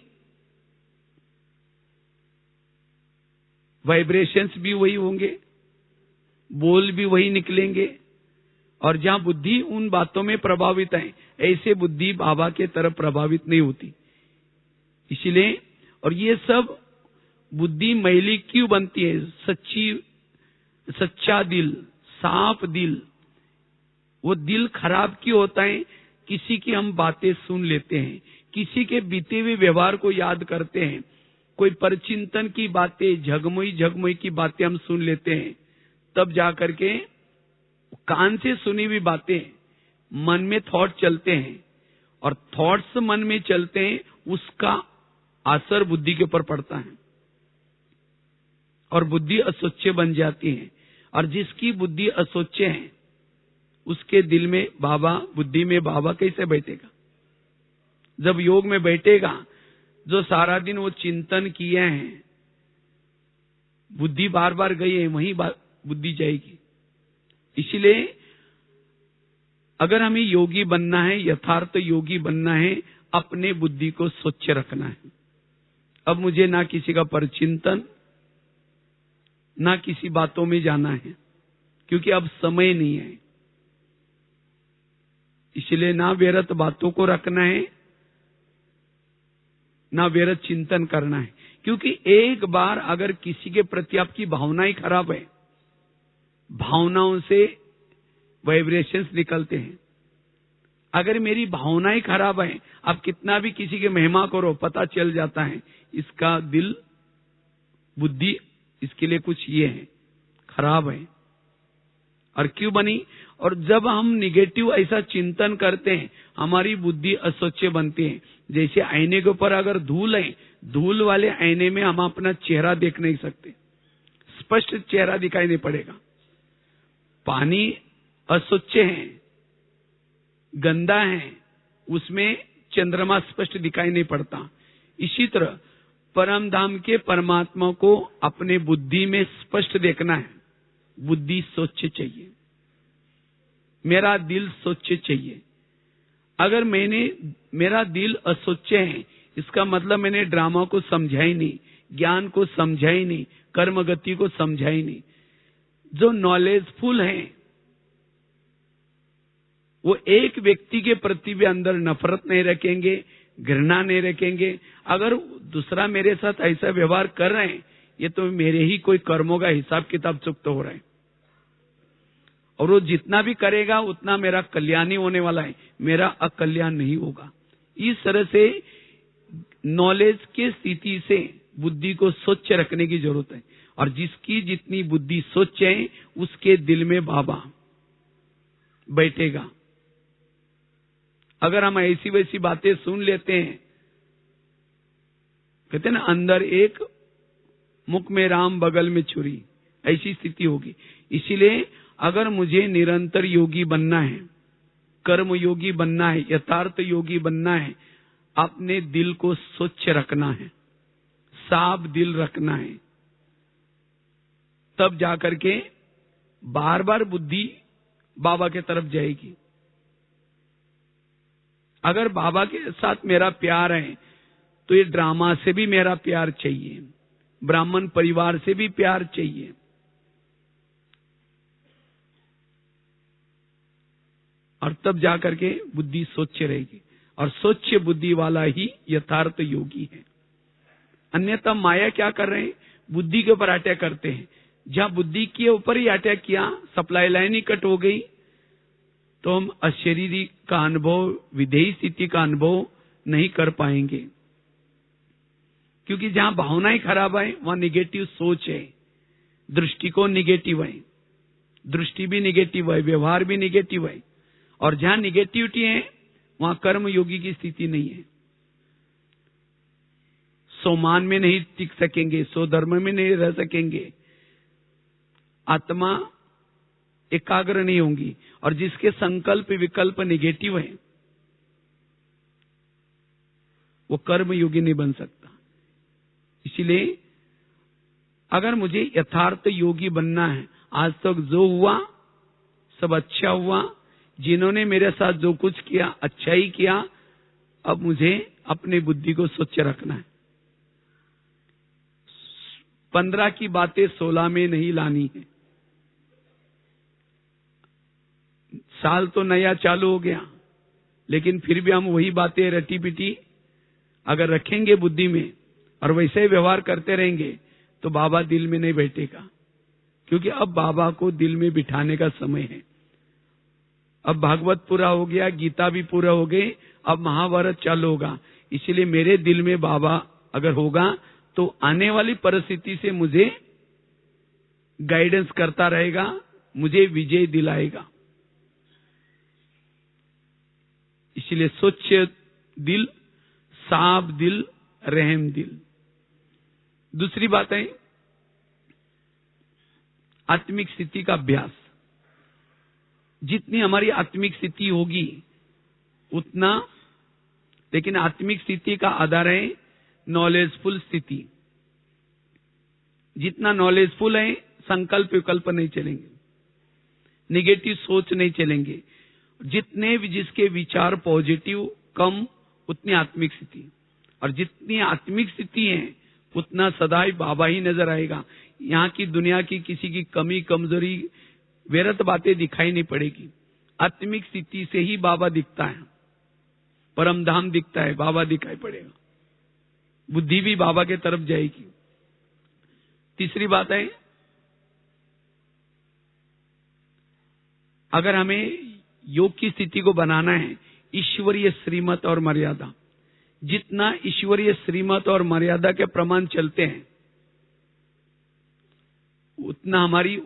वाइब्रेशंस भी वही होंगे, बोल भी वही निकलेंगे। और जहां बुद्धि उन बातों में प्रभावित है, ऐसे बुद्धि बाबा के तरफ प्रभावित नहीं होती। इसलिए और ये सब बुद्धि मैली क्यों बनती है? सच्चा दिल, साफ दिल, वो दिल खराब क्यों होता है? किसी की हम बातें सुन लेते हैं, किसी के बीते हुए व्यवहार को याद करते हैं, कोई परचिंतन की बातें, झगमुई की बातें हम सुन लेते हैं, तब जाकर के कान से सुनी हुई बातें मन में थॉट चलते हैं, और थॉट्स मन में चलते हैं, उसका असर बुद्धि के ऊपर पड़ता है और बुद्धि असोच्य बन जाती है। और जिसकी बुद्धि असोच्य है उसके दिल में बाबा, बुद्धि में बाबा कैसे बैठेगा? जब योग में बैठेगा, जो सारा दिन वो चिंतन किए हैं, बुद्धि बार बार गई है, वहीं बुद्धि जाएगी। इसलिए अगर हमें योगी बनना है, यथार्थ योगी बनना है, अपने बुद्धि को स्वच्छ रखना है। अब मुझे ना किसी का परचिंतन, ना किसी बातों में जाना है, क्योंकि अब समय नहीं है। इसलिए ना व्यर्थ बातों को रखना है, ना व्यर्थ चिंतन करना है। क्योंकि एक बार अगर किसी के प्रति आपकी भावनाएं खराब है, भावनाओं से वाइब्रेशंस निकलते हैं। अगर मेरी भावनाएं खराब है, आप कितना भी किसी के महिमा करो, पता चल जाता है इसका दिल, बुद्धि, इसके लिए कुछ ये है, खराब है। और क्यों बनी? और जब हम निगेटिव ऐसा चिंतन करते हैं, हमारी बुद्धि अस्वच्छ बनती है। जैसे आईने के ऊपर अगर धूल है, धूल वाले आईने में हम अपना चेहरा देख नहीं सकते, स्पष्ट चेहरा दिखाई नहीं पड़ेगा। पानी अस्वच्छ है, गंदा है, उसमें चंद्रमा स्पष्ट दिखाई नहीं पड़ता। इसी तरह परम धाम के परमात्मा को अपने बुद्धि में स्पष्ट देखना है। बुद्धि स्वच्छ चाहिए, मेरा दिल स्वच्छ चाहिए। अगर मेरा दिल अस्वच्छ है, इसका मतलब मैंने ड्रामा को समझा ही नहीं, ज्ञान को समझा ही नहीं, कर्म गति को समझा ही नहीं। जो नॉलेजफुल है वो एक व्यक्ति के प्रति भी अंदर नफरत नहीं रखेंगे, घृणा नहीं रखेंगे। अगर दूसरा मेरे साथ ऐसा व्यवहार कर रहे हैं, ये तो मेरे ही कोई कर्मों का हिसाब किताब चुकता हो रहा है, और वो जितना भी करेगा उतना मेरा कल्याण ही होने वाला है, मेरा अकल्याण नहीं होगा। इस तरह से नॉलेज की स्थिति से बुद्धि को स्वच्छ रखने की जरूरत है। और जिसकी जितनी बुद्धि स्वच्छ है, उसके दिल में बाबा बैठेगा। अगर हम ऐसी वैसी बातें सुन लेते हैं, कहते हैं ना, अंदर एक मुख में राम बगल में छुरी, ऐसी स्थिति होगी। इसीलिए अगर मुझे निरंतर योगी बनना है, कर्म योगी बनना है, यथार्थ योगी बनना है, अपने दिल को स्वच्छ रखना है, साफ दिल रखना है। तब जाकर के बार बार बुद्धि बाबा के तरफ जाएगी। अगर बाबा के साथ मेरा प्यार है, तो ये ड्रामा से भी मेरा प्यार चाहिए, ब्राह्मण परिवार से भी प्यार चाहिए। और तब जाकर के बुद्धि स्वच्छ रहेगी, और स्वच्छ बुद्धि वाला ही यथार्थ योगी है। अन्यथा माया क्या कर रहे हैं? बुद्धि के ऊपर अटैक करते हैं। जहां बुद्धि के ऊपर ही अटैक किया, सप्लाई लाइन ही कट हो गई, तो हम अशरीरी का अनुभव, विधेयी स्थिति का अनुभव नहीं कर पाएंगे। क्योंकि जहां भावनाएं खराब है वहां निगेटिव सोच है, दृष्टिकोण निगेटिव है, दृष्टि भी निगेटिव है, व्यवहार भी निगेटिव है। और जहां निगेटिविटी है वहां कर्म योगी की स्थिति नहीं है। सोमान में नहीं टिक सकेंगे, स्वधर्म में नहीं रह सकेंगे, आत्मा एकाग्र नहीं होंगी। और जिसके संकल्प विकल्प निगेटिव है वो कर्म योगी नहीं बन सकता। इसलिए अगर मुझे यथार्थ योगी बनना है, आज तक जो हुआ सब अच्छा हुआ, जिन्होंने मेरे साथ जो कुछ किया अच्छा ही किया, अब मुझे अपनी बुद्धि को स्वच्छ रखना है। 15 की बातें 16 में नहीं लानी है। साल तो नया चालू हो गया, लेकिन फिर भी हम वही बातें रटी पिटी अगर रखेंगे बुद्धि में और वैसे ही व्यवहार करते रहेंगे तो बाबा दिल में नहीं बैठेगा। क्योंकि अब बाबा को दिल में बिठाने का समय है। अब भागवत पूरा हो गया, गीता भी पूरा हो गई, अब महाभारत चालू होगा। इसलिए मेरे दिल में बाबा अगर होगा तो आने वाली परिस्थिति से मुझे गाइडेंस करता रहेगा, मुझे विजय दिलाएगा। इसलिए स्वच्छ दिल, साफ दिल, रहम दिल। दूसरी बात है आत्मिक स्थिति का अभ्यास। जितनी हमारी आत्मिक स्थिति होगी उतना, लेकिन आत्मिक स्थिति का आधार है नॉलेजफुल स्थिति। जितना नॉलेजफुल है संकल्प विकल्प नहीं चलेंगे, निगेटिव सोच नहीं चलेंगे। जितने भी जिसके विचार पॉजिटिव कम, उतनी आत्मिक स्थिति। और जितनी आत्मिक स्थिति है उतना सदा ही बाबा ही नजर आएगा। यहाँ की दुनिया की किसी की कमी कमजोरी व्यर्थ बातें दिखाई नहीं पड़ेगी। आत्मिक स्थिति से ही बाबा दिखता है, परम धाम दिखता है, बाबा दिखाई पड़ेगा, बुद्धि भी बाबा के तरफ जाएगी। तीसरी बात है अगर हमें योग की स्थिति को बनाना है, ईश्वरीय श्रीमत और मर्यादा। जितना ईश्वरीय श्रीमत और मर्यादा के प्रमाण चलते हैं उतना हमारी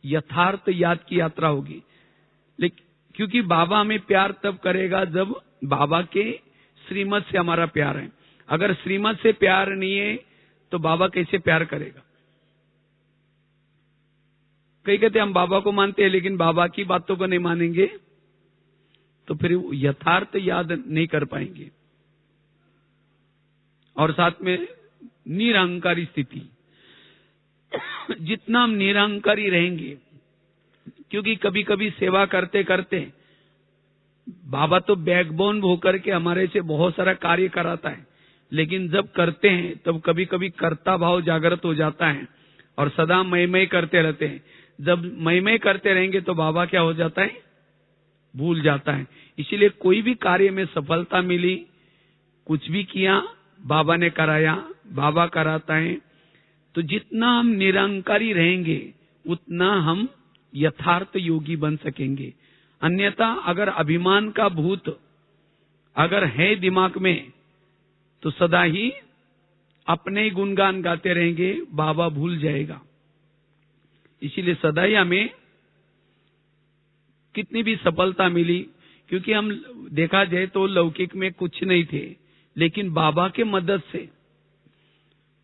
यथार्थ याद की यात्रा होगी। लेकिन क्योंकि बाबा हमें प्यार तब करेगा जब बाबा के श्रीमत से हमारा प्यार है। अगर श्रीमत से प्यार नहीं है तो बाबा कैसे प्यार करेगा? कई कहते हम बाबा को मानते हैं लेकिन बाबा की बातों को नहीं मानेंगे तो फिर यथार्थ याद नहीं कर पाएंगे। और साथ में निरहंकारी स्थिति। जितना हम निरहंकारी रहेंगे, क्योंकि कभी कभी सेवा करते करते बाबा तो बैकबोन होकर के हमारे से बहुत सारा कार्य कराता है, लेकिन जब करते हैं तब कभी कभी कर्ता भाव जागृत हो जाता है और सदा मैं करते रहते हैं। जब मैं करते रहेंगे तो बाबा क्या हो जाता है? भूल जाता है। इसीलिए कोई भी कार्य में सफलता मिली, कुछ भी किया बाबा ने कराया, बाबा कराता है। तो जितना हम निरंकारी रहेंगे उतना हम यथार्थ योगी बन सकेंगे। अन्यथा अगर अभिमान का भूत अगर है दिमाग में तो सदा ही अपने ही गुणगान गाते रहेंगे, बाबा भूल जाएगा। इसीलिए सदा ही हमें कितनी भी सफलता मिली, क्योंकि हम देखा जाए तो लौकिक में कुछ नहीं थे, लेकिन बाबा के मदद से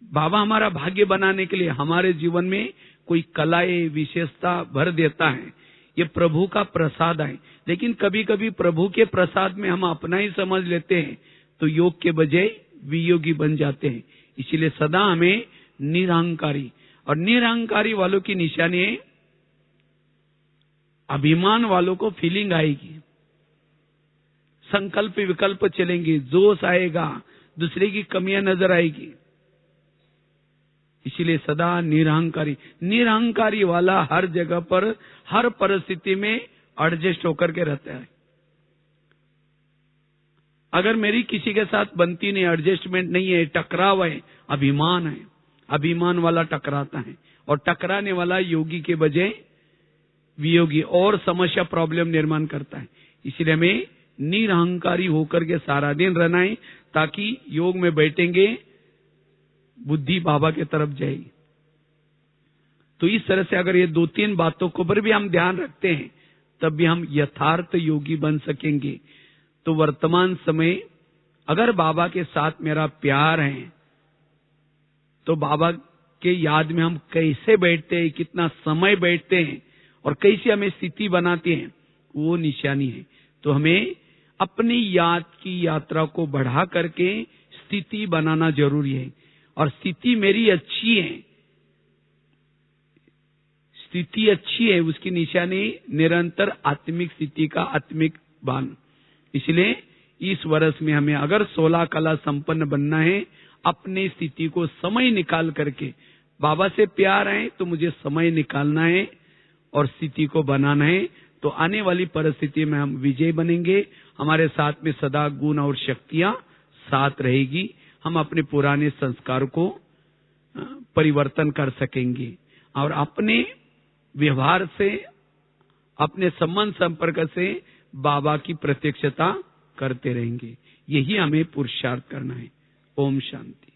बाबा हमारा भाग्य बनाने के लिए हमारे जीवन में कोई कलाएं विशेषता भर देता है। ये प्रभु का प्रसाद है। लेकिन कभी कभी प्रभु के प्रसाद में हम अपना ही समझ लेते हैं तो योग के बजाय वियोगी बन जाते हैं। इसीलिए सदा हमें निरहंकारी, और निरहंकारी वालों की निशानी है अभिमान वालों को फीलिंग आएगी, संकल्प विकल्प चलेंगे, जोश आएगा, दूसरे की कमियां नजर आएगी। इसीलिए सदा निरहंकारी। निरहंकारी वाला हर जगह पर हर परिस्थिति में एडजस्ट होकर के रहता है। अगर मेरी किसी के साथ बनती नहीं, एडजस्टमेंट नहीं है, टकराव है, अभिमान है, अभिमान वाला टकराता है, और टकराने वाला योगी के बजाय वियोगी और समस्या प्रॉब्लम निर्माण करता है। इसलिए हमें निरहंकारी होकर के सारा दिन रहना है, ताकि योग में बैठेंगे बुद्धि बाबा के तरफ जाएगी। तो इस तरह से अगर ये 2-3 बातों को पर भी हम ध्यान रखते हैं, तब भी हम यथार्थ योगी बन सकेंगे। तो वर्तमान समय अगर बाबा के साथ मेरा प्यार है, तो बाबा के याद में हम कैसे बैठते हैं, कितना समय बैठते हैं और कैसे हमें स्थिति बनाते हैं, वो निशानी है। तो हमें अपनी याद की यात्रा को बढ़ा करके स्थिति बनाना जरूरी है। और स्थिति मेरी अच्छी है, स्थिति अच्छी है, उसकी निशानी निरंतर आत्मिक स्थिति का आत्मिक भान। इसलिए इस वर्ष में हमें अगर 16 कला संपन्न बनना है, अपनी स्थिति को समय निकाल करके, बाबा से प्यार है तो मुझे समय निकालना है और स्थिति को बनाना है। तो आने वाली परिस्थिति में हम विजय बनेंगे। हमारे साथ में सदा गुण और शक्तियां साथ रहेगी। हम अपने पुराने संस्कार को परिवर्तन कर सकेंगे और अपने व्यवहार से, अपने संबंध संपर्क से बाबा की प्रत्यक्षता करते रहेंगे। यही हमें पुरुषार्थ करना है। ओम शांति।